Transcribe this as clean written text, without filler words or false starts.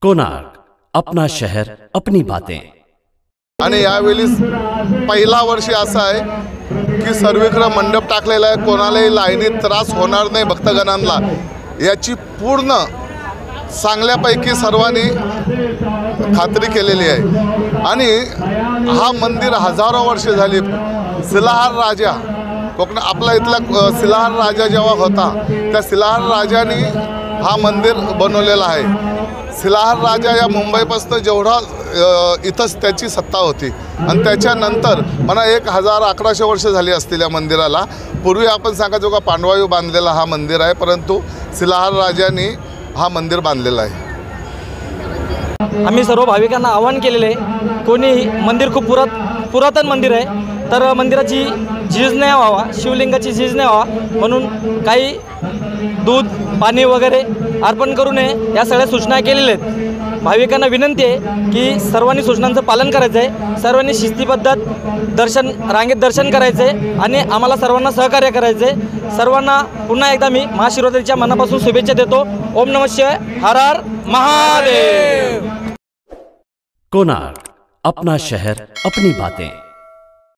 कोणार्क, अपना शहर अपनी बातें। आणि यावेळी पहिला वर्षी असं आहे की सर्वीकडे मंडप टाकलेला आहे, कोणालाही लाईनीत त्रास होणार नाही भक्तगणांना याची पूर्ण चांगल्यापैकी सर्वांनी खात्री केलेली आहे। आणि हा मंदिर हजारो वर्ष झाली शिलाहार राजा कोकण आपला इथला शिलाहार राजा जेव्हा होता त्या शिलाहार राजाने हा मंदिर बनवलेला आहे। शिलाहार राजा या मुंबईपासून जेवढा इथंच त्याची सत्ता होती आणि त्याच्यानंतर मला 1100 वर्ष झाली असतील या मंदिराला। पूर्वी आपण सांगायचो का पांडवायू बांधलेला हा मंदिर आहे, परंतु शिलाहार राजांनी हा मंदिर बांधलेला आहे। आम्ही सर्व भाविकांना आवाहन केलेले आहे, कोणी मंदिर खूप पुरातन मंदिर आहे तर मंदिराची झीज नाही व्हावा, शिवलिंगाची झीज नाही व्हावा म्हणून काही दूध पाणी वगैरे अर्पण करू नये या सगळ्या सूचना केलेल्या आहेत। भाविकांना विनंती आहे की सर्वांनी सूचनांचं पालन करायचं आहे, सर्वांनी शिस्तीबद्ध रांगेत दर्शन करायचं आहे आणि आम्हाला सर्वांना सहकार्य करायचं आहे। सर्वांना पुन्हा एकदा मी महाशिवरात्रीच्या मनापासून शुभेच्छा देतो। ओम नमः शिवाय, हर हर महादेव। कोणार्क, अपना शहर अपनी बातें।